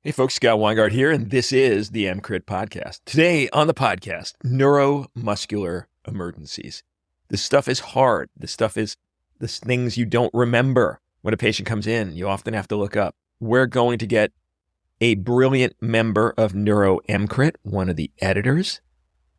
Hey folks, Scott Weingart here, and this is the EMCrit podcast. Today on the podcast, neuromuscular emergencies. This stuff is hard. This stuff is the things you don't remember when a patient comes in. You often have to look up. We're going to get a brilliant member of NeuroEMCrit, one of the editors,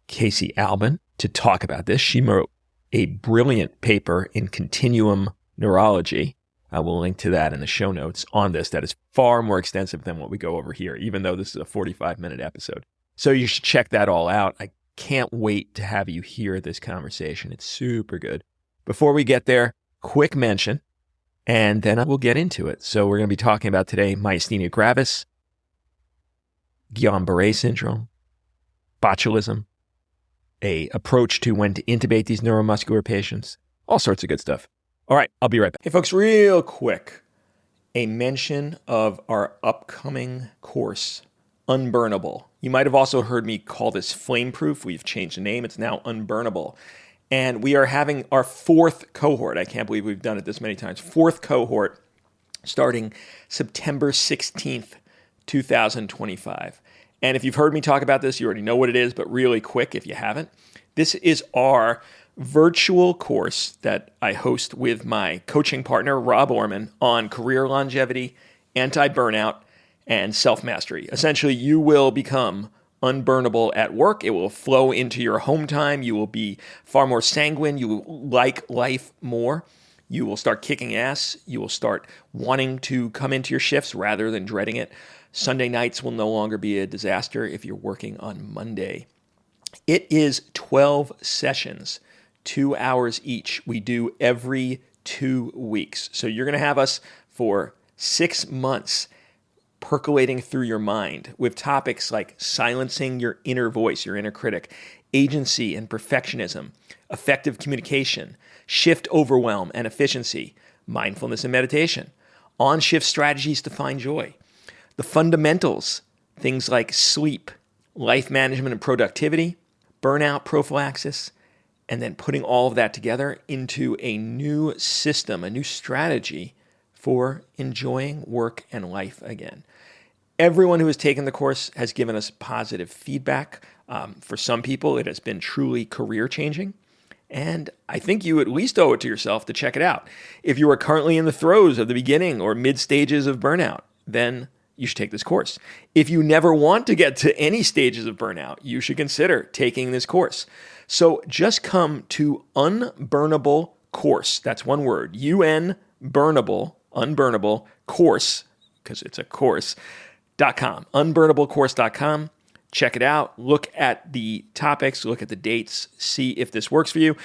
Casey Albin, to talk about this. She wrote a brilliant paper in Continuum Neurology. I will link to that in the show notes on this. That is far more extensive than what we go over here, even though this is a 45-minute episode. So you should check that all out. I can't wait to have you hear this conversation. It's super good. Before we get there, quick mention, and then we'll get into it. So we're going to be talking about today myasthenia gravis, Guillain-Barré syndrome, botulism, a approach to when to intubate these neuromuscular patients, all sorts of good stuff. All right, I'll be right back. Hey folks, real quick, a mention of our upcoming course, Unburnable. You might have also heard me call this Flameproof. We've changed the name. It's now Unburnable. And we are having our fourth cohort. I can't believe we've done it this many times. Fourth cohort starting September 16th, 2025. And if you've heard me talk about this, you already know what it is, but really quick if you haven't. This is our virtual course that I host with my coaching partner, Rob Orman, on career longevity, anti-burnout, and self-mastery. Essentially, you will become unburnable at work. It will flow into your home time. You will be far more sanguine. You will like life more. You will start kicking ass. You will start wanting to come into your shifts rather than dreading it. Sunday nights will no longer be a disaster if you're working on Monday. It is 12 sessions. 2 hours each. We do every 2 weeks. So you're going to have us for 6 months percolating through your mind with topics like silencing your inner voice, your inner critic, agency and perfectionism, effective communication, shift overwhelm and efficiency, mindfulness and meditation, on-shift strategies to find joy, the fundamentals, things like sleep, life management and productivity, burnout prophylaxis, and then putting all of that together into a new system, a new strategy for enjoying work and life again. Everyone who has taken the course has given us positive feedback. For some people, it has been truly career-changing. And I think you at least owe it to yourself to check it out. If you are currently in the throes of the beginning or mid-stages of burnout, then you should take this course. If you never want to get to any stages of burnout, you should consider taking this course. So just come to Unburnable Course. That's one word. Unburnable course, because it's a course.com. Unburnablecourse.com. Check it out. Look at the topics. Look at the dates. See if this works for you.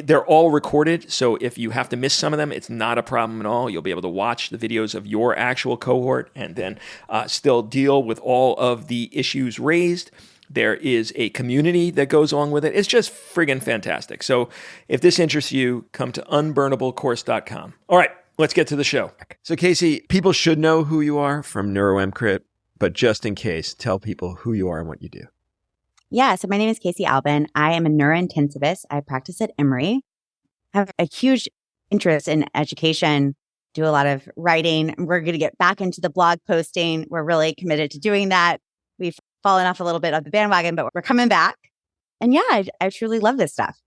They're all recorded, so if you have to miss some of them, it's not a problem at all. You'll be able to watch the videos of your actual cohort and then still deal with all of the issues raised. There is a community that goes along with it. It's just friggin' fantastic. So if this interests you, come to unburnablecourse.com. All right, let's get to the show. So Casey, people should know who you are from NeuroEMCrit, but just in case, tell people who you are and what you do. Yeah, so my name is Casey Albin. I am a neurointensivist. I practice at Emory. I have a huge interest in education, do a lot of writing. We're going to get back into the blog posting. We're really committed to doing that. We've fallen off a little bit of the bandwagon, but we're coming back. And yeah, I truly love this stuff.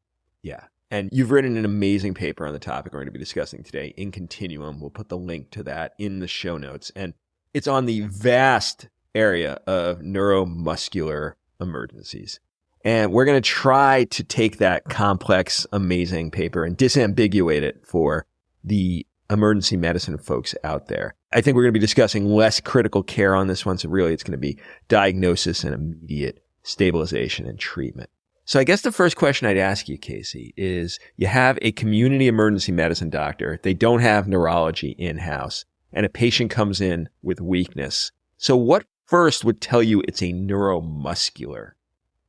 Yeah. And you've written an amazing paper on the topic we're going to be discussing today in Continuum. We'll put the link to that in the show notes. And it's on the vast area of neuromuscular emergencies. And we're going to try to take that complex, amazing paper and disambiguate it for the emergency medicine folks out there. I think we're going to be discussing less critical care on this one. So really, it's going to be diagnosis and immediate stabilization and treatment. So I guess the first question I'd ask you, Casey, is you have a community emergency medicine doctor. They don't have neurology in-house, and a patient comes in with weakness. So what first would tell you it's a neuromuscular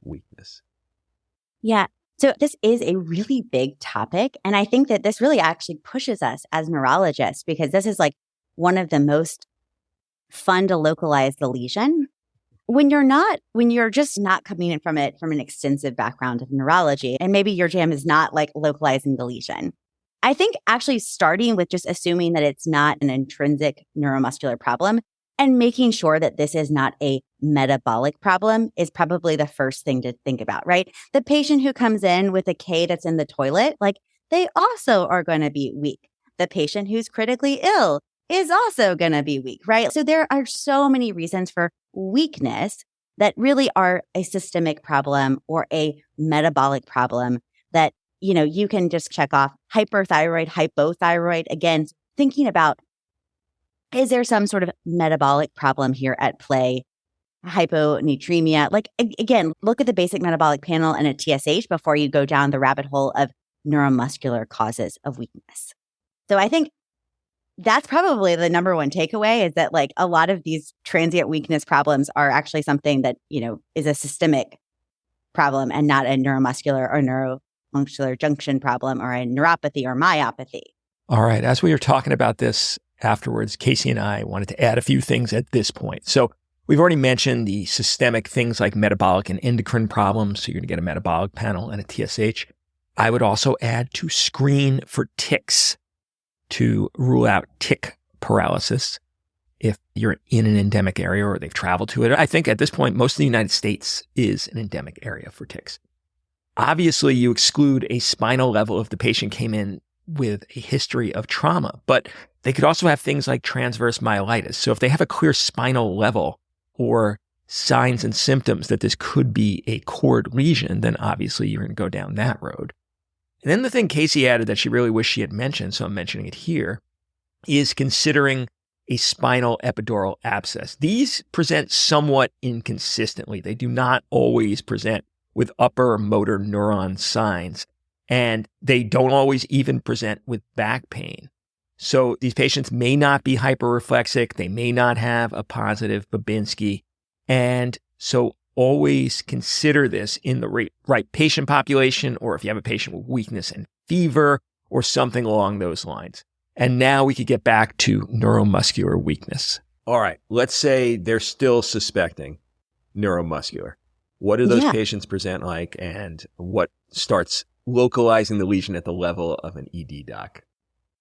weakness? Yeah. So this is a really big topic. And I think that this really actually pushes us as neurologists, because this is like one of the most fun to localize the lesion. When you're just not coming in from it from an extensive background of neurology, and maybe your jam is not like localizing the lesion. I think actually starting with just assuming that it's not an intrinsic neuromuscular problem And making sure that this is not a metabolic problem is probably the first thing to think about, right? The patient who comes in with a K that's in the toilet, like they also are going to be weak. The patient who's critically ill is also going to be weak, right? So there are so many reasons for weakness that really are a systemic problem or a metabolic problem that, you can just check off hyperthyroid, hypothyroid. Again, thinking about, is there some sort of metabolic problem here at play? Hyponatremia. Like, again, look at the basic metabolic panel and a TSH before you go down the rabbit hole of neuromuscular causes of weakness. So I think that's probably the number one takeaway, is that like a lot of these transient weakness problems are actually something that, is a systemic problem and not a neuromuscular or neuromuscular junction problem or a neuropathy or myopathy. All right. As we were talking about this afterwards, Casey and I wanted to add a few things at this point. So we've already mentioned the systemic things like metabolic and endocrine problems. So you're going to get a metabolic panel and a TSH. I would also add to screen for tics to rule out tic paralysis if you're in an endemic area or they've traveled to it. I think at this point, most of the United States is an endemic area for tics. Obviously, you exclude a spinal level if the patient came in with a history of trauma, but they could also have things like transverse myelitis. So if they have a clear spinal level or signs and symptoms that this could be a cord lesion, then obviously you're going to go down that road. And then the thing Casey added that she really wished she had mentioned, so I'm mentioning it here, is considering a spinal epidural abscess. These present somewhat inconsistently. They do not always present with upper motor neuron signs, and they don't always even present with back pain. So these patients may not be hyperreflexic. They may not have a positive Babinski. And so always consider this in the right patient population, or if you have a patient with weakness and fever or something along those lines. And now we could get back to neuromuscular weakness. All right. Let's say they're still suspecting neuromuscular. What do those patients present like, and what starts localizing the lesion at the level of an ED doc?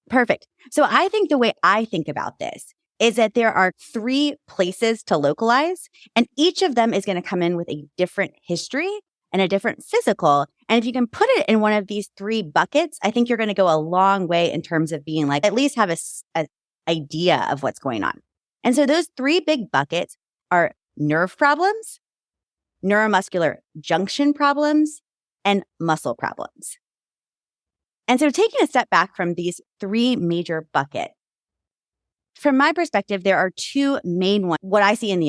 Perfect. So I think the way I think about this is that there are 3 places to localize, and each of them is going to come in with a different history and a different physical. And if you can put it in one of these 3 buckets, I think you're going to go a long way in terms of being like, at least have a idea of what's going on. And so those 3 big buckets are nerve problems, neuromuscular junction problems, and muscle problems. And so taking a step back from these 3 major buckets, from my perspective, there are 2 main ones. What I see in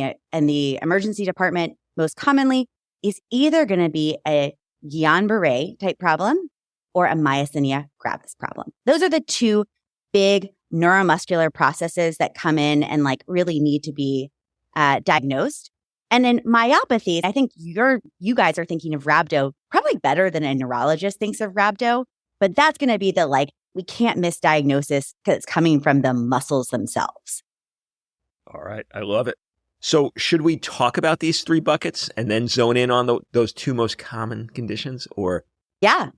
the emergency department most commonly is either going to be a Guillain-Barré type problem or a myasthenia gravis problem. Those are the 2 big neuromuscular processes that come in and like really need to be diagnosed. And then myopathy, I think you guys are thinking of rhabdo probably better than a neurologist thinks of rhabdo, but that's going to be the like, we can't misdiagnosis because it's coming from the muscles themselves. All right. I love it. So should we talk about these 3 buckets and then zone in on those 2 most common conditions, or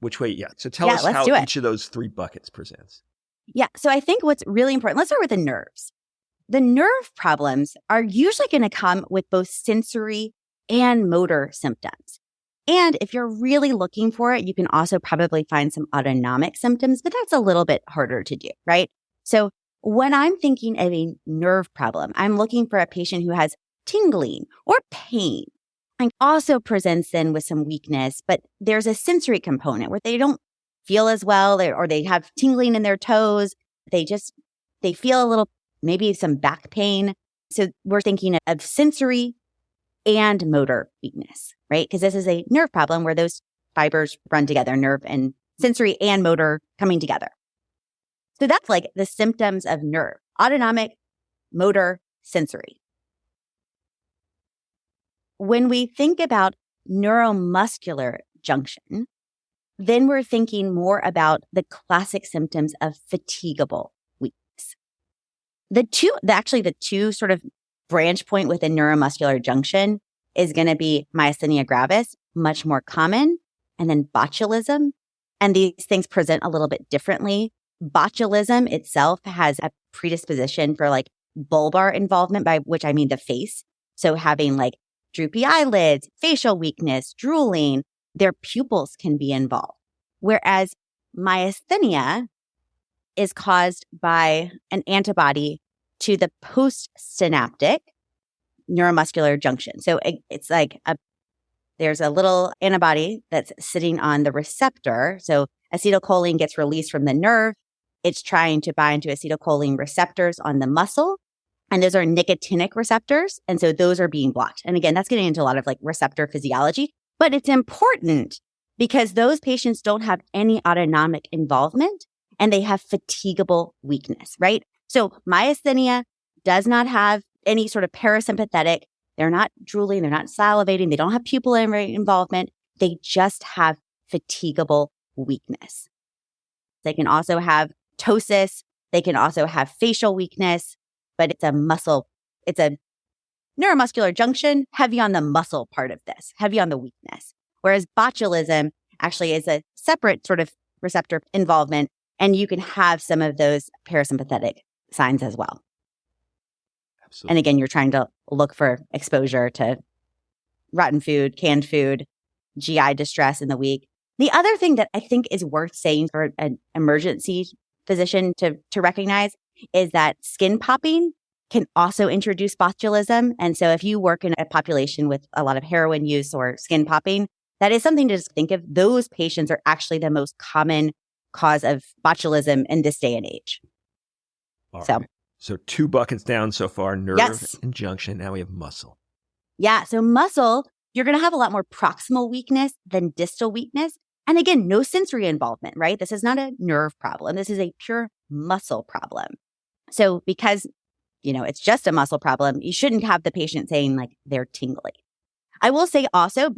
which way? Yeah. So tell us how each of those 3 buckets presents. Yeah. So I think what's really important, let's start with the nerves. The nerve problems are usually going to come with both sensory and motor symptoms. And if you're really looking for it, you can also probably find some autonomic symptoms, but that's a little bit harder to do, right? So when I'm thinking of a nerve problem, I'm looking for a patient who has tingling or pain and also presents then with some weakness, but there's a sensory component where they don't feel as well, or they have tingling in their toes. They feel a little, maybe some back pain. So we're thinking of sensory and motor weakness, right? Because this is a nerve problem where those fibers run together, nerve and sensory and motor coming together. So that's like the symptoms of nerve: autonomic, motor, sensory. When we think about neuromuscular junction, then we're thinking more about the classic symptoms of fatigable weakness. The two sort of branch point within neuromuscular junction is going to be myasthenia gravis, much more common, and then botulism. And these things present a little bit differently. Botulism itself has a predisposition for like bulbar involvement, by which I mean the face. So having like droopy eyelids, facial weakness, drooling, their pupils can be involved. Whereas myasthenia is caused by an antibody to the postsynaptic neuromuscular junction. So it's like there's a little antibody that's sitting on the receptor. So acetylcholine gets released from the nerve. It's trying to bind to acetylcholine receptors on the muscle. And those are nicotinic receptors. And so those are being blocked. And again, that's getting into a lot of like receptor physiology. But it's important because those patients don't have any autonomic involvement and they have fatigable weakness, right? So myasthenia does not have any sort of parasympathetic. They're not drooling. They're not salivating. They don't have pupillary involvement. They just have fatigable weakness. They can also have ptosis. They can also have facial weakness, but it's a neuromuscular junction, heavy on the muscle part of this, heavy on the weakness. Whereas botulism actually is a separate sort of receptor involvement, and you can have some of those parasympathetic signs as well. Absolutely. And again, you're trying to look for exposure to rotten food, canned food, GI distress in the week. The other thing that I think is worth saying for an emergency physician to recognize is that skin popping can also introduce botulism. And so if you work in a population with a lot of heroin use or skin popping, that is something to just think of. Those patients are actually the most common cause of botulism in this day and age. All right. So 2 buckets down so far, nerve and junction. Now we have muscle. Yeah. So muscle, you're going to have a lot more proximal weakness than distal weakness. And again, no sensory involvement, right? This is not a nerve problem. This is a pure muscle problem. So because, it's just a muscle problem, you shouldn't have the patient saying like they're tingly. I will say also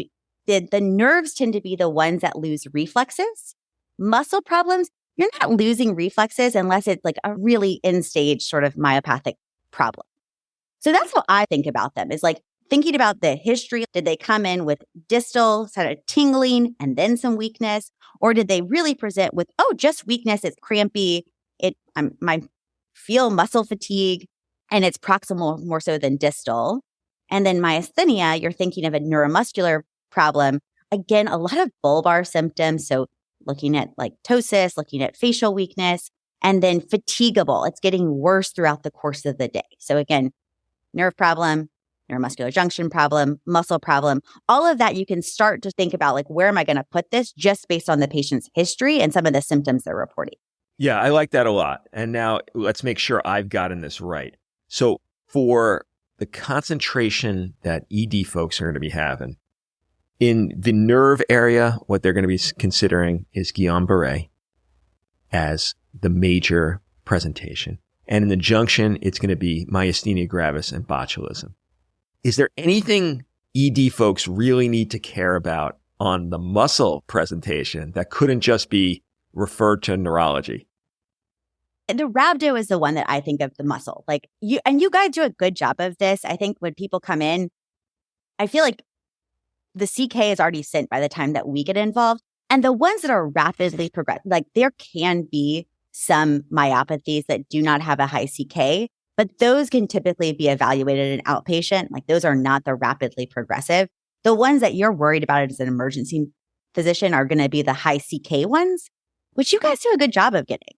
the nerves tend to be the ones that lose reflexes. Muscle problems, you're not losing reflexes unless it's like a really end-stage sort of myopathic problem. So that's how I think about them, is like thinking about the history. Did they come in with distal sort of tingling and then some weakness? Or did they really present with, just weakness, it's crampy, I feel muscle fatigue, and it's proximal more so than distal. And then myasthenia, you're thinking of a neuromuscular problem. Again, a lot of bulbar symptoms. So looking at like ptosis, looking at facial weakness, and then fatigable. It's getting worse throughout the course of the day. So again, nerve problem, neuromuscular junction problem, muscle problem, all of that you can start to think about like, where am I going to put this just based on the patient's history and some of the symptoms they're reporting. Yeah, I like that a lot. And now let's make sure I've gotten this right. So for the concentration that ED folks are going to be having, in the nerve area, what they're going to be considering is Guillain-Barré as the major presentation. And in the junction, it's going to be myasthenia gravis and botulism. Is there anything ED folks really need to care about on the muscle presentation that couldn't just be referred to neurology? The rhabdo is the one that I think of the muscle. Like you guys do a good job of this. I think when people come in, I feel like the CK is already sent by the time that we get involved. And the ones that are rapidly progressing, like there can be some myopathies that do not have a high CK, but those can typically be evaluated in outpatient. Like those are not the rapidly progressive. The ones that you're worried about as an emergency physician are going to be the high CK ones, which you guys do a good job of getting.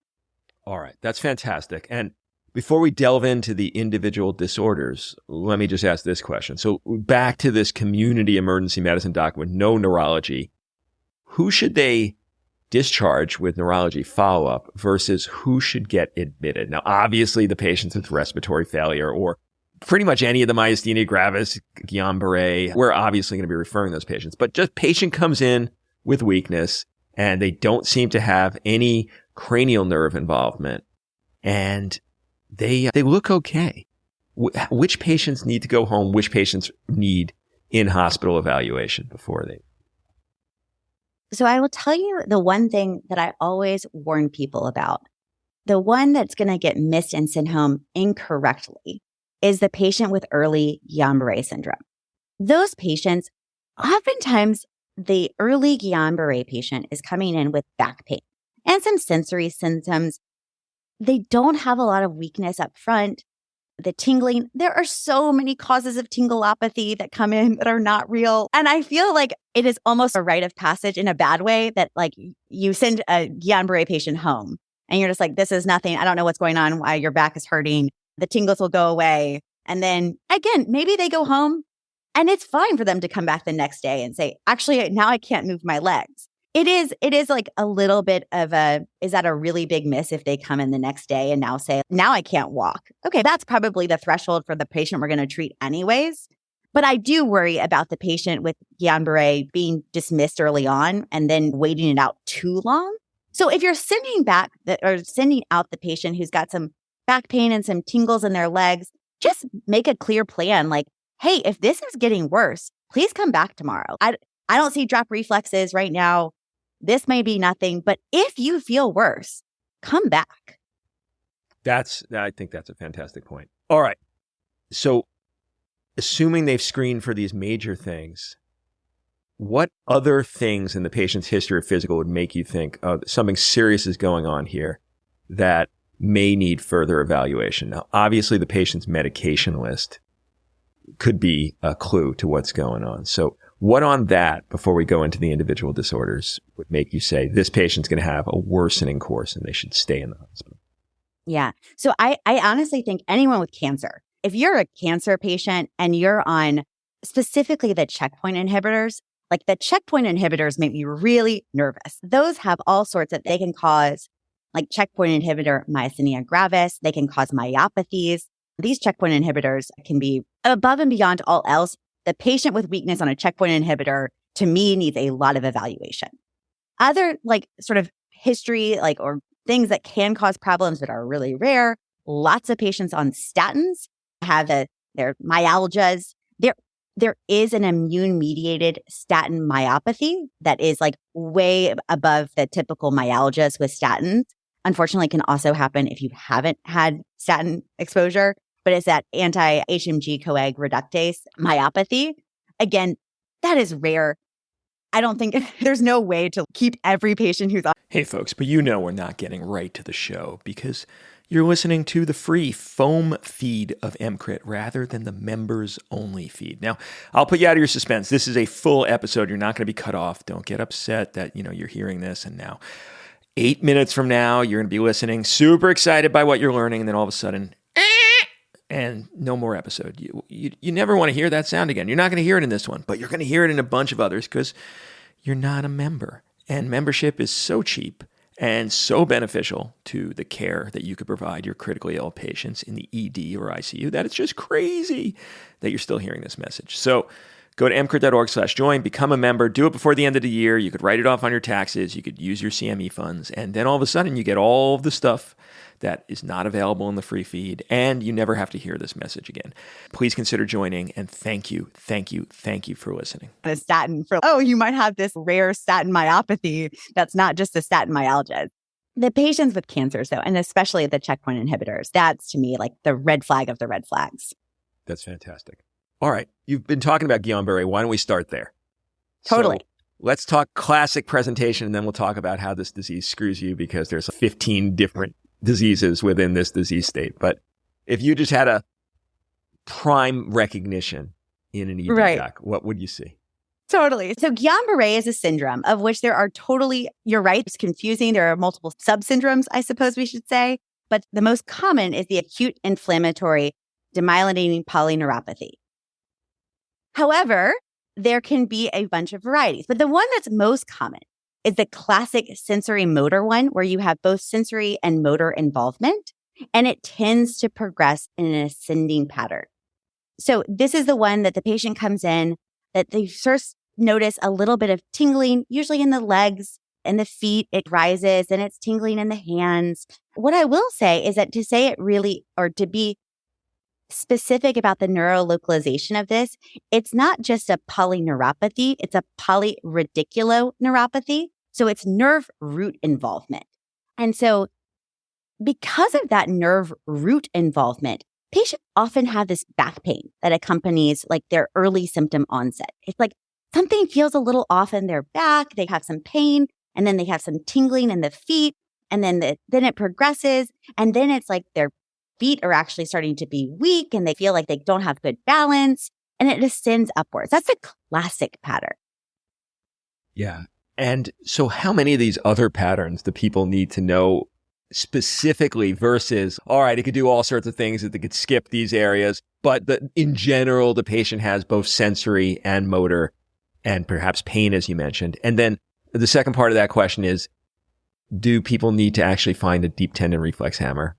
All right. That's fantastic. And before we delve into the individual disorders, let me just ask this question. So back to this community emergency medicine doc with no neurology, who should they discharge with neurology follow-up versus who should get admitted? Now, obviously, the patients with respiratory failure or pretty much any of the myasthenia gravis, Guillain-Barré, we're obviously going to be referring those patients. But just patient comes in with weakness and they don't seem to have any cranial nerve involvement and they look okay. Which patients need to go home? Which patients need in-hospital evaluation before they? So I will tell you the one thing that I always warn people about. The one that's going to get missed and sent home incorrectly is the patient with early Guillain-Barré syndrome. Those patients, oftentimes the early Guillain-Barré patient is coming in with back pain and some sensory symptoms. They don't have a lot of weakness up front. the tingling. There are so many causes of tingleopathy that come in that are not real. And I feel like it is almost a rite of passage in a bad way that like you send a Guillain-Barré patient home and you're just like, this is nothing. I don't know what's going on, why your back is hurting. The tingles will go away. And then again, maybe they go home and it's fine for them to come back the next day and say, actually, now I can't move my legs. It is like a little bit of is that a really big miss if they come in the next day and now say, now I can't walk? Okay, that's probably the threshold for the patient we're going to treat anyways. But I do worry about the patient with Guillain-Barré being dismissed early on and then waiting it out too long. So if you're sending out the patient who's got some back pain and some tingles in their legs, just make a clear plan. Like, hey, if this is getting worse, please come back tomorrow. I don't see drop reflexes right now. This may be nothing, but if you feel worse, come back. I think that's a fantastic point. All right. So assuming they've screened for these major things, what other things in the patient's history of physical would make you think, oh, something serious is going on here that may need further evaluation? Now, obviously the patient's medication list could be a clue to what's going on. So what on that, before we go into the individual disorders, would make you say this patient's going to have a worsening course and they should stay in the hospital? Yeah. So I honestly think anyone with cancer, if you're a cancer patient and you're on specifically the checkpoint inhibitors, like the checkpoint inhibitors make me really nervous. Those have all sorts of, they can cause like checkpoint inhibitor myasthenia gravis. They can cause myopathies. These checkpoint inhibitors can be above and beyond all else. The patient with weakness on a checkpoint inhibitor, to me, needs a lot of evaluation. Other like sort of history, like, or things that can cause problems that are really rare. Lots of patients on statins have their myalgias. There is an immune-mediated statin myopathy that is like way above the typical myalgias with statins. Unfortunately, can also happen if you haven't had statin exposure, but it's that anti-HMG coag reductase myopathy. Again, that is rare. I don't think there's no way to keep every patient who's on. Hey folks, but you know we're not getting right to the show because you're listening to the free foam feed of EMCrit rather than the members only feed. Now, I'll put you out of your suspense. This is a full episode. You're not going to be cut off. Don't get upset that, you're hearing this and now 8 minutes from now, you're going to be listening, super excited by what you're learning, and then all of a sudden, and no more episode. You never want to hear that sound again. You're not going to hear it in this one, but you're going to hear it in a bunch of others because you're not a member. And membership is so cheap and so beneficial to the care that you could provide your critically ill patients in the ED or ICU that it's just crazy that you're still hearing this message. So go to emcrit.org/join, become a member, do it before the end of the year. You could write it off on your taxes. You could use your CME funds. And then all of a sudden you get all of the stuff that is not available in the free feed, and you never have to hear this message again. Please consider joining, and thank you for listening. A statin for, you might have this rare statin myopathy that's not just a statin myalgia. The patients with cancers, though, and especially the checkpoint inhibitors, that's to me like the red flag of the red flags. That's fantastic. All right. You've been talking about Guillain-Barré. Why don't we start there? Totally. So, let's talk classic presentation, and then we'll talk about how this disease screws you because there's 15 different diseases within this disease state. But if you just had a prime recognition in an ED doc, what would you see? Totally. So Guillain-Barré is a syndrome of which there are you're right, it's confusing. There are multiple subsyndromes, I suppose we should say. But the most common is the acute inflammatory demyelinating polyneuropathy. However, there can be a bunch of varieties, but the one that's most common is the classic sensory motor one, where you have both sensory and motor involvement, and it tends to progress in an ascending pattern. So this is the one that the patient comes in, that they first notice a little bit of tingling, usually in the legs and the feet. It rises and it's tingling in the hands. What I will say is that to be specific about the neurolocalization of this, it's not just a polyneuropathy, it's a polyradiculoneuropathy. So it's nerve root involvement. And so because of that nerve root involvement, patients often have this back pain that accompanies like their early symptom onset. It's like something feels a little off in their back, they have some pain, and then they have some tingling in the feet, and then it progresses, and then it's like their feet are actually starting to be weak and they feel like they don't have good balance, and it ascends upwards. That's a classic pattern. Yeah. And so how many of these other patterns do people need to know specifically versus, all right, it could do all sorts of things, that they could skip these areas, but in general, the patient has both sensory and motor and perhaps pain, as you mentioned. And then the second part of that question is, do people need to actually find a deep tendon reflex hammer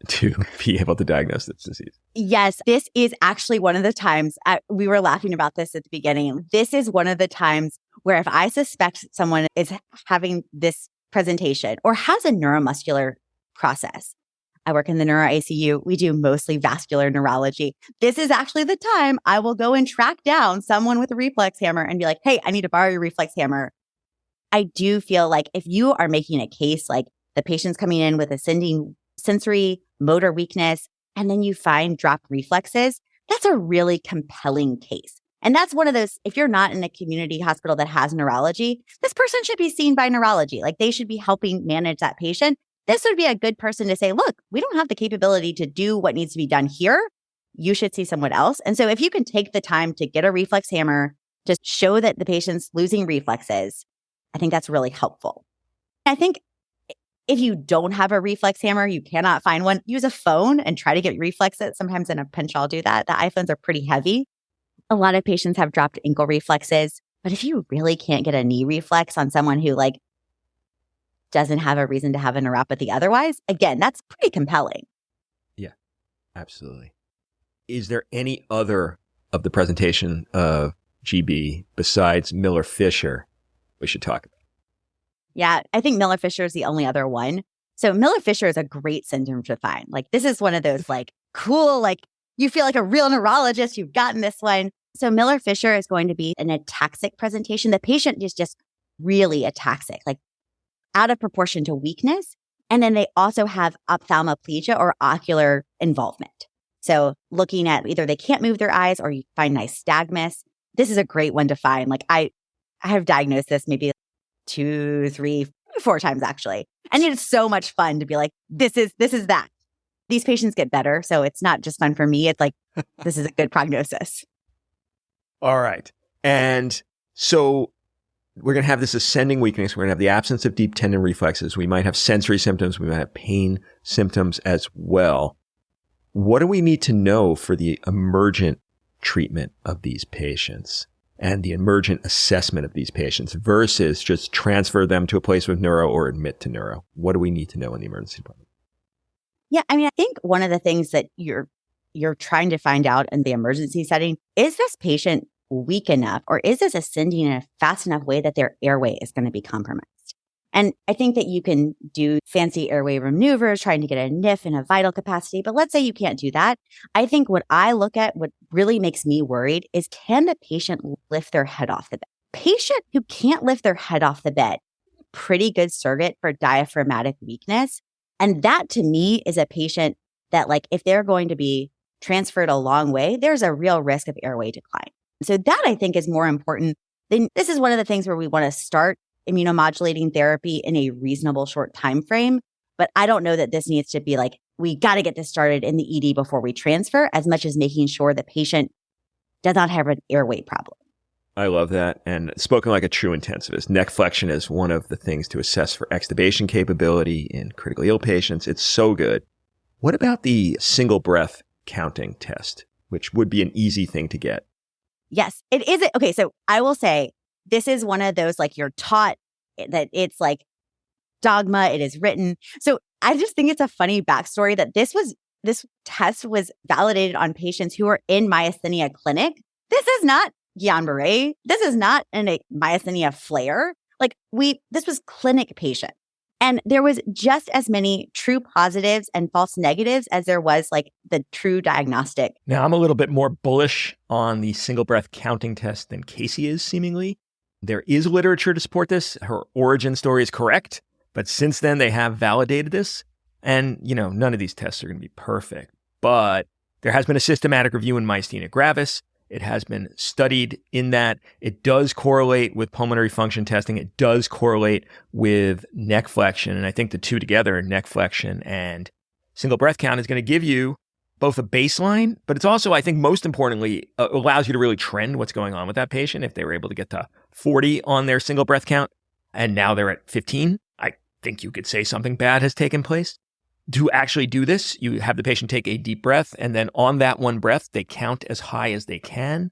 to be able to diagnose this disease? Yes, this is actually one of the times, we were laughing about this at the beginning. This is one of the times where if I suspect someone is having this presentation or has a neuromuscular process, I work in the neuro ICU. We do mostly vascular neurology. This is actually the time I will go and track down someone with a reflex hammer and be like, hey, I need to borrow your reflex hammer. I do feel like if you are making a case like the patient's coming in with ascending sensory motor weakness, and then you find dropped reflexes, that's a really compelling case. And that's one of those, if you're not in a community hospital that has neurology, this person should be seen by neurology. Like they should be helping manage that patient. This would be a good person to say, look, we don't have the capability to do what needs to be done here. You should see someone else. And so if you can take the time to get a reflex hammer, just show that the patient's losing reflexes, I think that's really helpful. I think if you don't have a reflex hammer, you cannot find one, use a phone and try to get reflexes. Sometimes in a pinch, I'll do that. The iPhones are pretty heavy. A lot of patients have dropped ankle reflexes, but if you really can't get a knee reflex on someone who like doesn't have a reason to have a neuropathy otherwise, again, that's pretty compelling. Yeah, absolutely. Is there any other of the presentation of GB besides Miller-Fisher we should talk about? Yeah, I think Miller-Fisher is the only other one. So Miller-Fisher is a great syndrome to find. Like this is one of those like cool, like you feel like a real neurologist, you've gotten this one. So Miller-Fisher is going to be an ataxic presentation. The patient is just really ataxic, like out of proportion to weakness. And then they also have ophthalmoplegia or ocular involvement. So looking at either they can't move their eyes or you find nystagmus. This is a great one to find. Like I have diagnosed this maybe 2, 3, 4 times actually. And it's so much fun to be like, this is that. These patients get better. So it's not just fun for me. It's like, this is a good prognosis. All right. And so we're going to have this ascending weakness. We're going to have the absence of deep tendon reflexes. We might have sensory symptoms. We might have pain symptoms as well. What do we need to know for the emergent treatment of these patients and the emergent assessment of these patients versus just transfer them to a place with neuro or admit to neuro? What do we need to know in the emergency department? Yeah, I mean, I think one of the things that you're trying to find out in the emergency setting, is this patient weak enough or is this ascending in a fast enough way that their airway is going to be compromised? And I think that you can do fancy airway maneuvers, trying to get a NIF in a vital capacity. But let's say you can't do that. I think what I look at, what really makes me worried is, can the patient lift their head off the bed? Patient who can't lift their head off the bed, pretty good surrogate for diaphragmatic weakness. And that to me is a patient that like, if they're going to be transferred a long way, there's a real risk of airway decline. So that I think is more important. Then this is one of the things where we want to start immunomodulating therapy in a reasonable short time frame. But I don't know that this needs to be like, we got to get this started in the ED before we transfer, as much as making sure the patient does not have an airway problem. I love that. And spoken like a true intensivist, neck flexion is one of the things to assess for extubation capability in critically ill patients. It's so good. What about the single breath counting test, which would be an easy thing to get? Yes, it is. Okay, so I will say this is one of those, like you're taught that it's like dogma, it is written. So I just think it's a funny backstory that this test was validated on patients who are in myasthenia clinic. This is not Guillain-Barré. This is not a myasthenia flare. This was clinic patient. And there was just as many true positives and false negatives as there was like the true diagnostic. Now, I'm a little bit more bullish on the single breath counting test than Casey is, seemingly. There is literature to support this. Her origin story is correct. But since then, they have validated this. And, none of these tests are going to be perfect. But there has been a systematic review in myasthenia gravis. It has been studied in that it does correlate with pulmonary function testing. It does correlate with neck flexion. And I think the two together, neck flexion and single breath count is going to give you both a baseline, but it's also, I think most importantly, allows you to really trend what's going on with that patient. If they were able to get to 40 on their single breath count and now they're at 15, I think you could say something bad has taken place. To actually do this, you have the patient take a deep breath, and then on that one breath, they count as high as they can,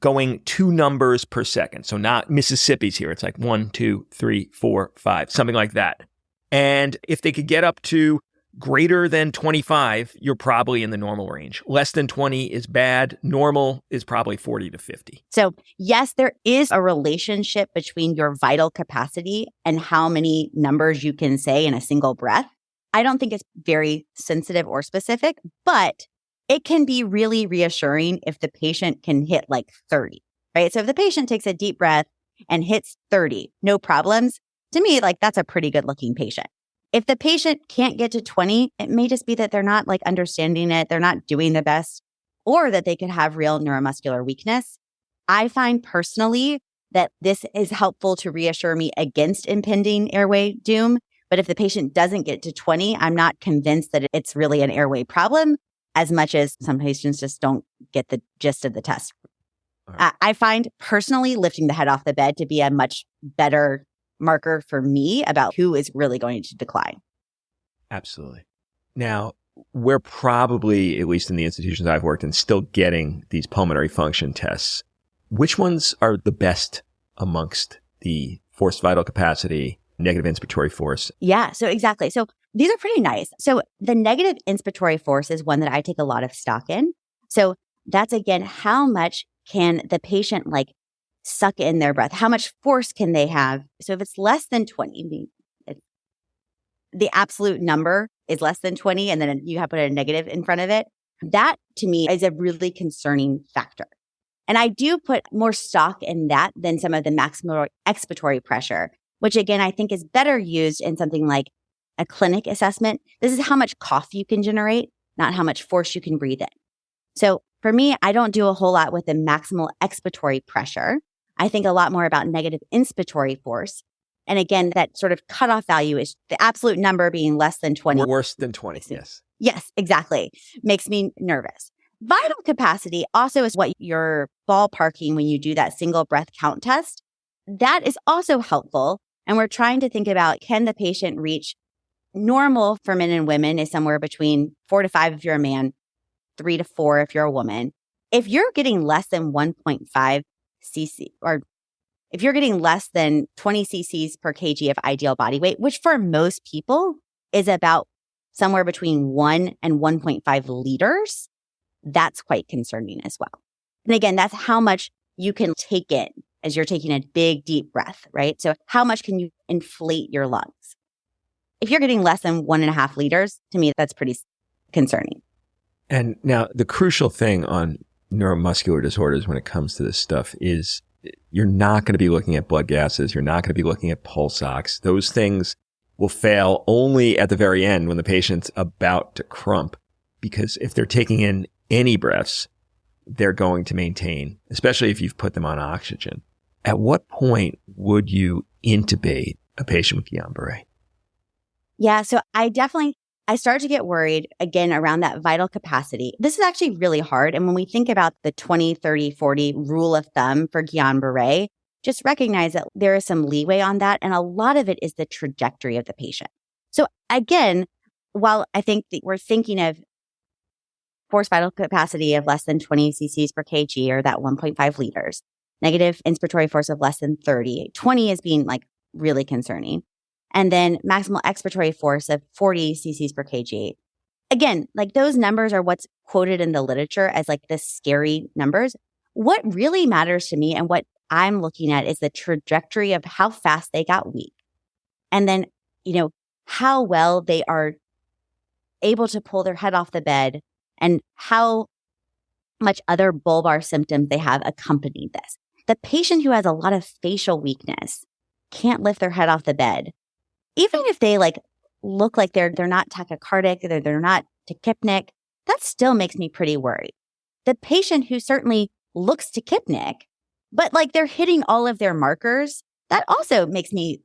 going 2 numbers per second. So not Mississippi's here. It's like 1, 2, 3, 4, 5, something like that. And if they could get up to greater than 25, you're probably in the normal range. Less than 20 is bad. Normal is probably 40 to 50. So yes, there is a relationship between your vital capacity and how many numbers you can say in a single breath. I don't think it's very sensitive or specific, but it can be really reassuring if the patient can hit like 30, right? So if the patient takes a deep breath and hits 30, no problems, to me, like that's a pretty good looking patient. If the patient can't get to 20, it may just be that they're not like understanding it, they're not doing the best, or that they could have real neuromuscular weakness. I find personally that this is helpful to reassure me against impending airway doom. But if the patient doesn't get to 20, I'm not convinced that it's really an airway problem as much as some patients just don't get the gist of the test. Right. I find personally lifting the head off the bed to be a much better marker for me about who is really going to decline. Absolutely. Now, we're probably, at least in the institutions I've worked in, still getting these pulmonary function tests. Which ones are the best amongst the forced vital capacity, negative inspiratory force? Yeah, so exactly. So these are pretty nice. So the negative inspiratory force is one that I take a lot of stock in. So that's, again, how much can the patient like suck in their breath? How much force can they have? So if it's less than 20, the absolute number is less than 20, and then you have to put a negative in front of it. That to me is a really concerning factor. And I do put more stock in that than some of the maximal expiratory pressure, which again, I think is better used in something like a clinic assessment. This is how much cough you can generate, not how much force you can breathe in. So for me, I don't do a whole lot with the maximal expiratory pressure. I think a lot more about negative inspiratory force. And again, that sort of cutoff value is the absolute number being less than 20. Worse than 20, yes. Yes, exactly. Makes me nervous. Vital capacity also is what you're ballparking when you do that single breath count test. That is also helpful. And we're trying to think about, can the patient reach normal for men and women is somewhere between 4 to 5 if you're a man, 3 to 4 if you're a woman. If you're getting less than 1.5 cc, or if you're getting less than 20 cc's per kg of ideal body weight, which for most people is about somewhere between 1 and 1.5 liters, that's quite concerning as well. And again, that's how much you can take in as you're taking a big, deep breath, right? So how much can you inflate your lungs? If you're getting less than 1.5 liters, to me, that's pretty concerning. And now the crucial thing on neuromuscular disorders when it comes to this stuff is you're not going to be looking at blood gases. You're not going to be looking at pulse ox. Those things will fail only at the very end when the patient's about to crump, because if they're taking in any breaths, they're going to maintain, especially if you've put them on oxygen. At what point would you intubate a patient with Guillain-Barré? Yeah, so I start to get worried again around that vital capacity. This is actually really hard. And when we think about the 20, 30, 40 rule of thumb for Guillain-Barré, just recognize that there is some leeway on that. And a lot of it is the trajectory of the patient. So again, while I think that we're thinking of forced vital capacity of less than 20 cc's per kg, or that 1.5 liters, negative inspiratory force of less than 30, 20 is being like really concerning. And then maximal expiratory force of 40 cc's per kg. Again, like those numbers are what's quoted in the literature as like the scary numbers. What really matters to me and what I'm looking at is the trajectory of how fast they got weak. And then, how well they are able to pull their head off the bed and how much other bulbar symptoms they have accompanied this. The patient who has a lot of facial weakness can't lift their head off the bed. Even if they look like they're not tachycardic, they're not tachypnic, that still makes me pretty worried. The patient who certainly looks tachypnic, but they're hitting all of their markers, that also makes me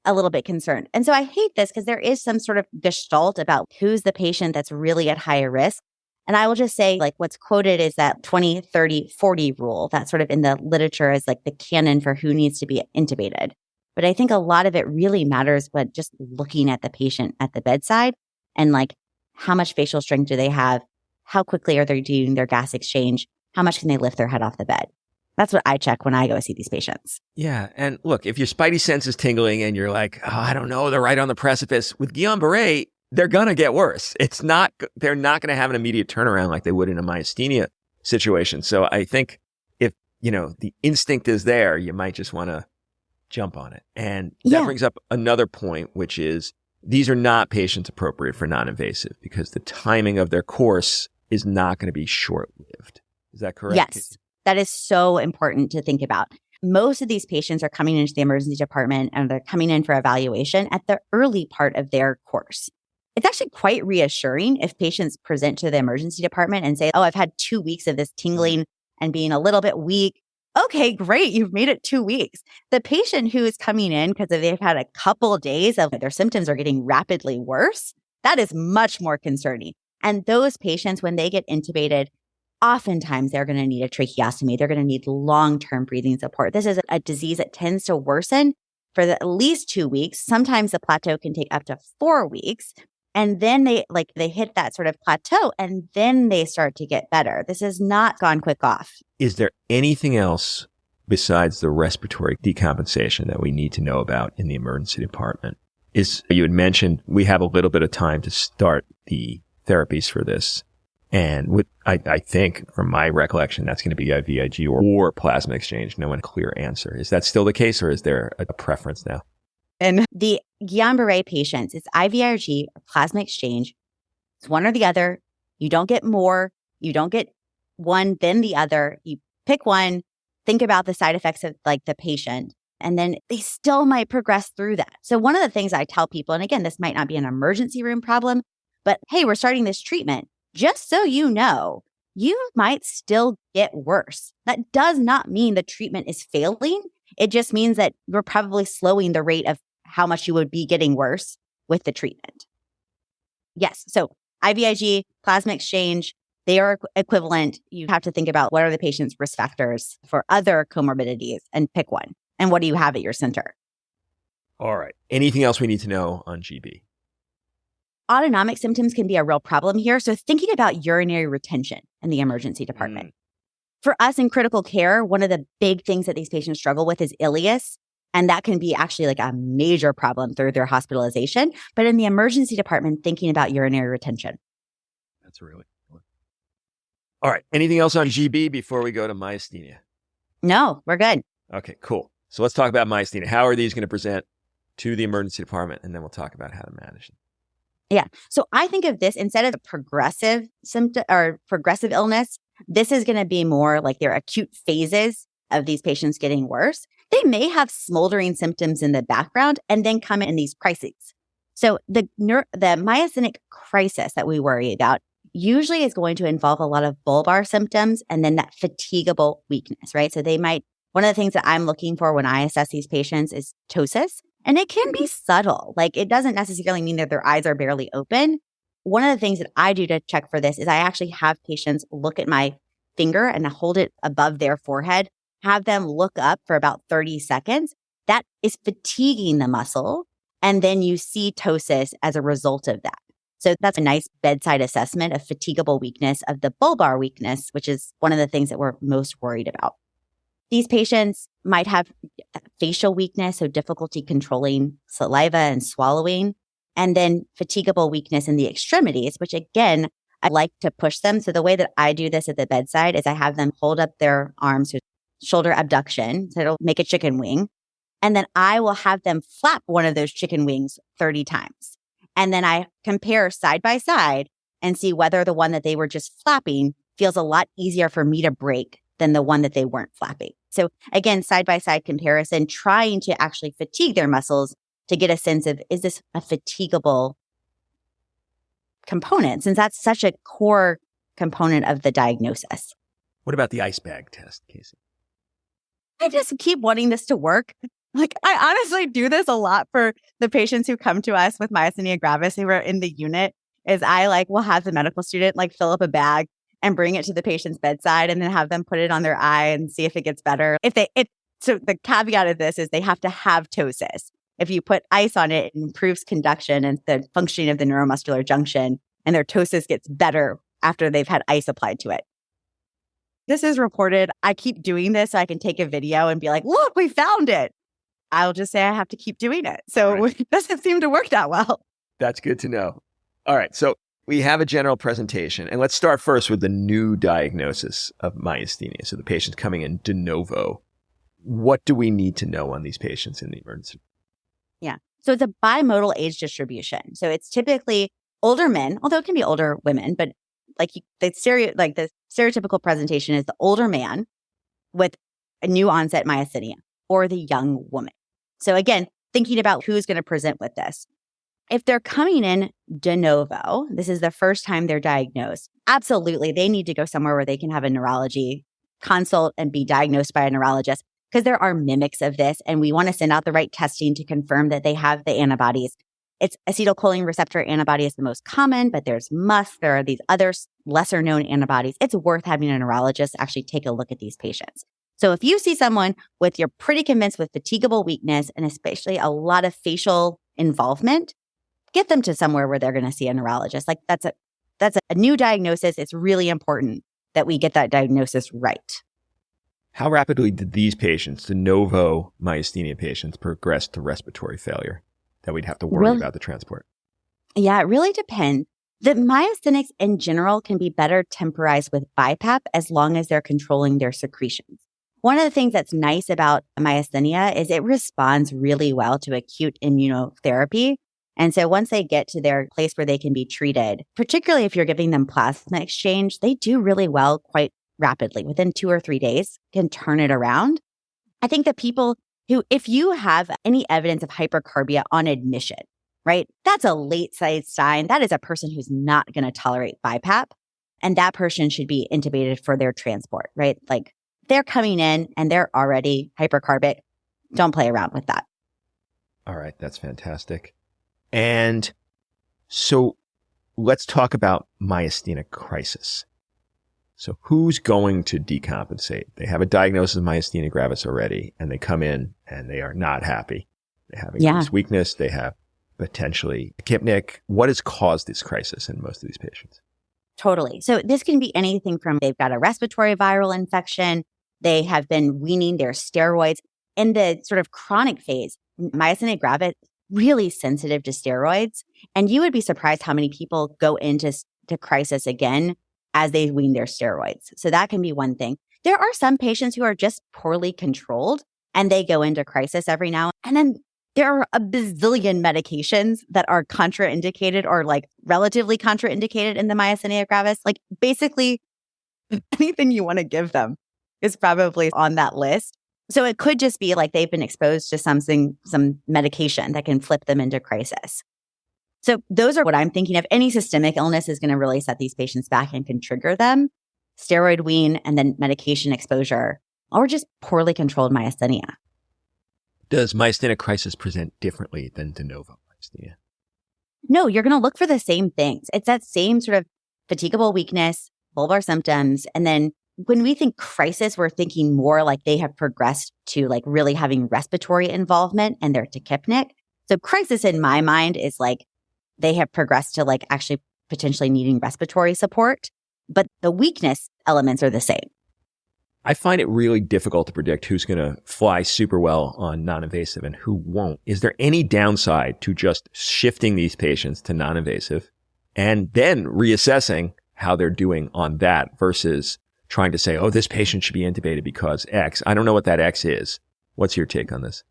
a little bit concerned. And so I hate this because there is some sort of gestalt about who's the patient that's really at higher risk. And I will just say, like, what's quoted is that 20, 30, 40 rule that's sort of in the literature as like the canon for who needs to be intubated. But I think a lot of it really matters, but just looking at the patient at the bedside and like how much facial strength do they have? How quickly are they doing their gas exchange? How much can they lift their head off the bed? That's what I check when I go see these patients. Yeah. And look, if your spidey sense is tingling and you're like, oh, I don't know, they're right on the precipice, with Guillain-Barré, they're going to get worse. They're not going to have an immediate turnaround like they would in a myasthenia situation. So I think if, the instinct is there, you might just want to jump on it. And that brings up another point, which is these are not patients appropriate for non-invasive because the timing of their course is not going to be short-lived. Is that correct? Yes. That is so important to think about. Most of these patients are coming into the emergency department and they're coming in for evaluation at the early part of their course. It's actually quite reassuring if patients present to the emergency department and say, oh, I've had 2 weeks of this tingling and being a little bit weak. Okay, great. You've made it 2 weeks. The patient who is coming in because they've had a couple days of their symptoms are getting rapidly worse, that is much more concerning. And those patients, when they get intubated, oftentimes they're going to need a tracheostomy. They're going to need long-term breathing support. This is a disease that tends to worsen for at least 2 weeks. Sometimes the plateau can take up to 4 weeks. And then they hit that sort of plateau and then they start to get better. This has not gone quick off. Is there anything else besides the respiratory decompensation that we need to know about in the emergency department? You had mentioned we have a little bit of time to start the therapies for this. And I think from my recollection, that's going to be IVIG or plasma exchange. No one clear answer. Is that still the case or is there a preference now? And the Guillain-Barré patients, it's IVIG or plasma exchange. It's one or the other. You don't get more. You don't get one, then the other. You pick one, think about the side effects of like the patient, and then they still might progress through that. So one of the things I tell people, and again, this might not be an emergency room problem, but hey, we're starting this treatment. Just so you know, you might still get worse. That does not mean the treatment is failing. It just means that we're probably slowing the rate of how much you would be getting worse with the treatment. Yes. So IVIG, plasma exchange, they are equivalent. You have to think about what are the patient's risk factors for other comorbidities and pick one. And what do you have at your center? All right. Anything else we need to know on GB? Autonomic symptoms can be a real problem here. So thinking about urinary retention in the emergency department. For us in critical care, one of the big things that these patients struggle with is ileus. And that can be actually like a major problem through their hospitalization. But in the emergency department, thinking about urinary retention. That's really cool. All right. Anything else on GB before we go to myasthenia? No, we're good. Okay, cool. So let's talk about myasthenia. How are these going to present to the emergency department? And then we'll talk about how to manage them. Yeah. So I think of this instead of a progressive symptom or progressive illness, this is going to be more like their acute phases of these patients getting worse. They may have smoldering symptoms in the background and then come in these crises. So the myasthenic crisis that we worry about usually is going to involve a lot of bulbar symptoms and then that fatigable weakness, right? So one of the things that I'm looking for when I assess these patients is ptosis. And it can be subtle. Like it doesn't necessarily mean that their eyes are barely open. One of the things that I do to check for this is I actually have patients look at my finger and hold it above their forehead, have them look up for about 30 seconds. That is fatiguing the muscle. And then you see ptosis as a result of that. So that's a nice bedside assessment of fatigable weakness of the bulbar weakness, which is one of the things that we're most worried about. These patients might have facial weakness, so difficulty controlling saliva and swallowing, and then fatigable weakness in the extremities, which again, I like to push them. So the way that I do this at the bedside is I have them hold up their arms, so shoulder abduction, so it'll make a chicken wing. And then I will have them flap one of those chicken wings 30 times. And then I compare side by side and see whether the one that they were just flapping feels a lot easier for me to break than the one that they weren't flapping. So again, side-by-side comparison, trying to actually fatigue their muscles to get a sense of, is this a fatigable component? Since that's such a core component of the diagnosis. What about the ice bag test, Casey? I just keep wanting this to work. Like, I honestly do this a lot for the patients who come to us with myasthenia gravis who are in the unit, is I will have the medical student fill up a bag and bring it to the patient's bedside and then have them put it on their eye and see if it gets better. So the caveat of this is they have to have ptosis. If you put ice on it, it improves conduction and the functioning of the neuromuscular junction, and their ptosis gets better after they've had ice applied to it. This is reported. I keep doing this so I can take a video and be like, look, we found it. I'll just say I have to keep doing it. So It doesn't seem to work that well. That's good to know. All right. So we have a general presentation, and let's start first with the new diagnosis of myasthenia. So the patient's coming in de novo. What do we need to know on these patients in the emergency? Yeah. So it's a bimodal age distribution. So it's typically older men, although it can be older women, but the stereotypical presentation is the older man with a new onset myasthenia or the young woman. So again, thinking about who's going to present with this. If they're coming in de novo, this is the first time they're diagnosed, absolutely, they need to go somewhere where they can have a neurology consult and be diagnosed by a neurologist, because there are mimics of this, and we want to send out the right testing to confirm that they have the antibodies. It's acetylcholine receptor antibody is the most common, but there's MuSK. There are these other lesser known antibodies. It's worth having a neurologist actually take a look at these patients. So if you see someone you're pretty convinced with fatigable weakness and especially a lot of facial involvement, get them to somewhere where they're going to see a neurologist. That's a new diagnosis. It's really important that we get that diagnosis right. How rapidly did these patients, de novo myasthenia patients, progress to respiratory failure that we'd have to worry about the transport? Yeah, it really depends. The myasthenics in general can be better temporized with BiPAP as long as they're controlling their secretions. One of the things that's nice about myasthenia is it responds really well to acute immunotherapy. And so once they get to their place where they can be treated, particularly if you're giving them plasma exchange, they do really well quite rapidly. Within 2 or 3 days, can turn it around. I think that people who, if you have any evidence of hypercarbia on admission, right, that's a late stage sign. That is a person who's not going to tolerate BiPAP. And that person should be intubated for their transport, right? They're coming in and they're already hypercarbic. Don't play around with that. All right. That's fantastic. And so let's talk about myasthenia crisis. So who's going to decompensate? They have a diagnosis of myasthenia gravis already, and they come in and they are not happy. They have increased weakness. They have potentially tachypnic. What has caused this crisis in most of these patients? Totally. So this can be anything from they've got a respiratory viral infection. They have been weaning their steroids. In the sort of chronic phase, myasthenia gravis, really sensitive to steroids. And you would be surprised how many people go into crisis again as they wean their steroids. So that can be one thing. There are some patients who are just poorly controlled and they go into crisis every now and then. There are a bazillion medications that are contraindicated or relatively contraindicated in the myasthenia gravis. Basically anything you want to give them is probably on that list. So it could just be they've been exposed to some medication that can flip them into crisis. So those are what I'm thinking of. Any systemic illness is going to really set these patients back and can trigger them. Steroid wean and then medication exposure, or just poorly controlled myasthenia. Does myasthenia crisis present differently than de novo myasthenia? No, you're going to look for the same things. It's that same sort of fatigable weakness, bulbar symptoms. And then when we think crisis, we're thinking more they have progressed to really having respiratory involvement and they're tachypnic. So crisis in my mind is they have progressed to actually potentially needing respiratory support, but the weakness elements are the same. I find it really difficult to predict who's going to fly super well on non-invasive and who won't. Is there any downside to just shifting these patients to non-invasive and then reassessing how they're doing on that versus trying to say, oh, this patient should be intubated because X? I don't know what that X is. What's your take on this?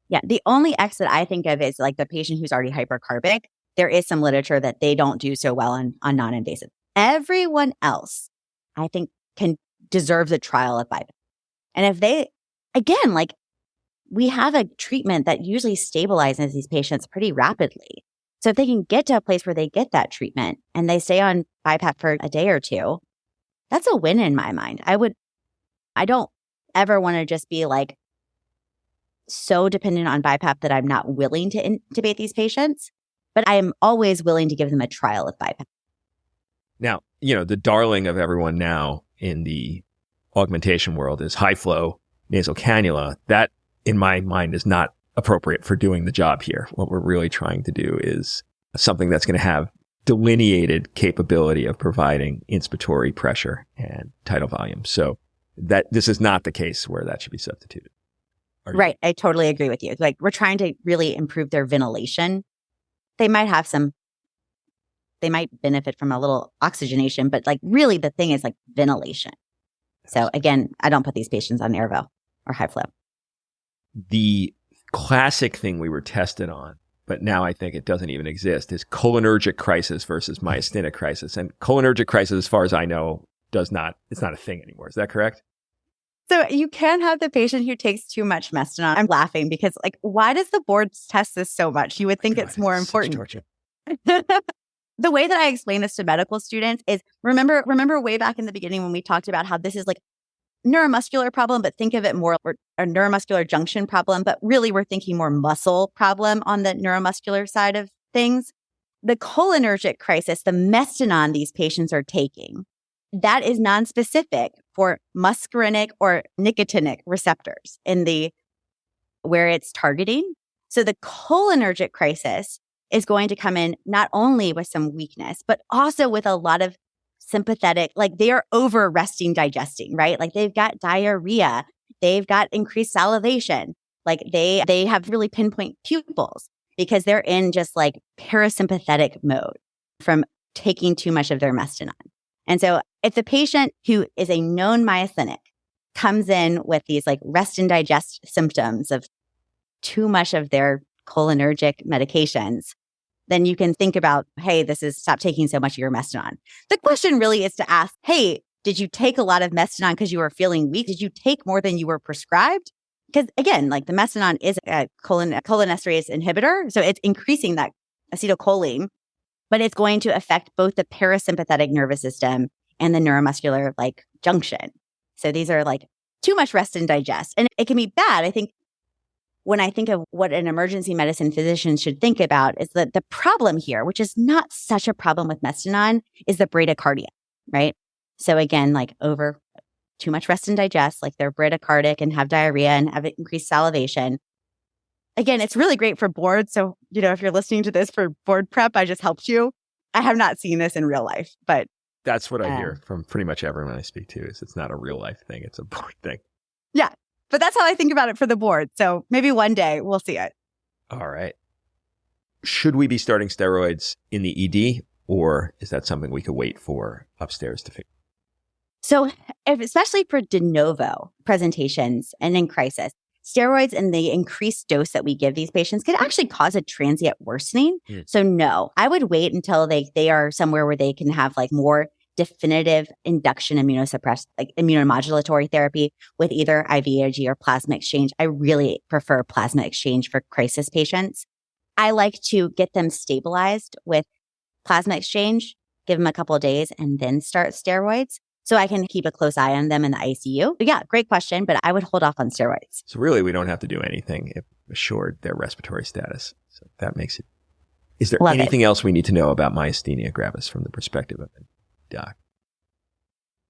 Yeah, the only X that I think of is the patient who's already hypercarbic. There is some literature that they don't do so well on non-invasive. Everyone else, I think, deserves a trial of BiPAP. And if they, again, we have a treatment that usually stabilizes these patients pretty rapidly. So if they can get to a place where they get that treatment and they stay on BiPAP for a day or two, that's a win in my mind. I don't ever want to just be so dependent on BiPAP that I'm not willing to intubate these patients, but I am always willing to give them a trial of BiPAP. Now, the darling of everyone now in the augmentation world is high flow nasal cannula. That, in my mind, is not appropriate for doing the job here. What we're really trying to do is something that's going to have delineated capability of providing inspiratory pressure and tidal volume. So that this is not the case where that should be substituted. Right. I totally agree with you. Like, we're trying to really improve their ventilation. They might benefit from a little oxygenation, but like really the thing is like ventilation. So again, I don't put these patients on Airvo or high flow. The classic thing we were tested on, but now I think it doesn't even exist, is cholinergic crisis versus myasthenic crisis. And cholinergic crisis, as far as I know, it's not a thing anymore. Is that correct? So you can have the patient who takes too much Mestinon. I'm laughing because why does the board test this so much? You would think it's more important. The way that I explain this to medical students is remember way back in the beginning when we talked about how this is like neuromuscular problem, but think of it more or a neuromuscular junction problem, but really we're thinking more muscle problem on the neuromuscular side of things. The cholinergic crisis, the Mestinon these patients are taking, that is nonspecific for muscarinic or nicotinic receptors where it's targeting. So the cholinergic crisis is going to come in not only with some weakness, but also with a lot of sympathetic, like they are over resting, digesting, right? Like they've got diarrhea, they've got increased salivation, like they have really pinpoint pupils because they're in just like parasympathetic mode from taking too much of their Mestinon. And so if the patient who is a known myasthenic comes in with these like rest and digest symptoms of too much of their cholinergic medications, then you can think about, hey, stop taking so much of your Mestinon. The question really is to ask, hey, did you take a lot of Mestinon because you were feeling weak? Did you take more than you were prescribed? Because again, like the Mestinon is a cholinesterase inhibitor. So it's increasing that acetylcholine, but it's going to affect both the parasympathetic nervous system and the neuromuscular like junction. So these are like too much rest and digest. And it can be bad. I think when I think of what an emergency medicine physician should think about is that the problem here, which is not such a problem with Mestinon, is the bradycardia, right? So again, like over too much rest and digest, like they're bradycardic and have diarrhea and have increased salivation. Again, it's really great for boards. So, if you're listening to this for board prep, I just helped you. I have not seen this in real life, but that's what I hear from pretty much everyone I speak to is it's not a real life thing. It's a board thing. Yeah. But that's how I think about it for the board. So maybe one day we'll see it. All right. Should we be starting steroids in the ED, or is that something we could wait for upstairs to figure? So especially for de novo presentations and in crisis, steroids and the increased dose that we give these patients could actually cause a transient worsening. So no, I would wait until they are somewhere where they can have like more definitive induction immunomodulatory therapy with either IVIG or plasma exchange. I really prefer plasma exchange for crisis patients. I like to get them stabilized with plasma exchange, give them a couple of days, and then start steroids so I can keep a close eye on them in the ICU. But yeah, great question, but I would hold off on steroids. So really, we don't have to do anything if assured their respiratory status. So that makes it. Is there anything else we need to know about myasthenia gravis from the perspective of a doc?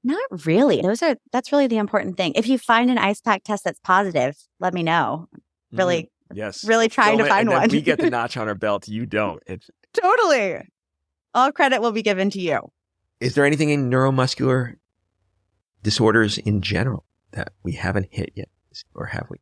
Not really. That's really the important thing. If you find an ice pack test that's positive, let me know. Really, yes. Really trying to find one. We get the notch on our belt. You don't. Totally. All credit will be given to you. Is there anything in neuromuscular disorders in general that we haven't hit yet, or have we?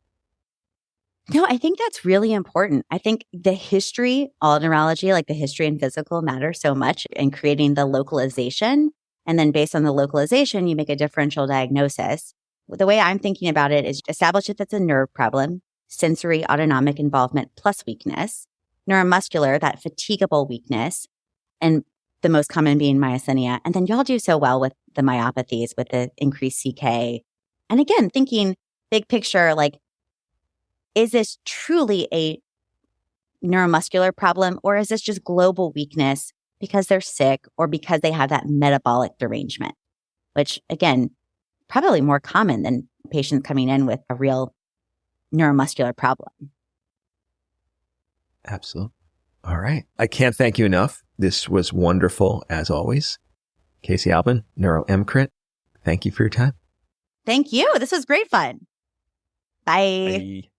No, I think that's really important. I think the history, all neurology, like the history and physical matter so much in creating the localization. And then based on the localization, you make a differential diagnosis. The way I'm thinking about it is establish if it's a nerve problem, sensory autonomic involvement plus weakness, neuromuscular, that fatigable weakness, and the most common being myasthenia. And then y'all do so well with the myopathies, with the increased CK. And again, thinking big picture, like, is this truly a neuromuscular problem, or is this just global weakness because they're sick or because they have that metabolic derangement, which again, probably more common than patients coming in with a real neuromuscular problem. Absolutely. All right. I can't thank you enough. This was wonderful as always. Casey Albin, NeuroEMCrit. Thank you for your time. Thank you. This was great fun. Bye. Bye.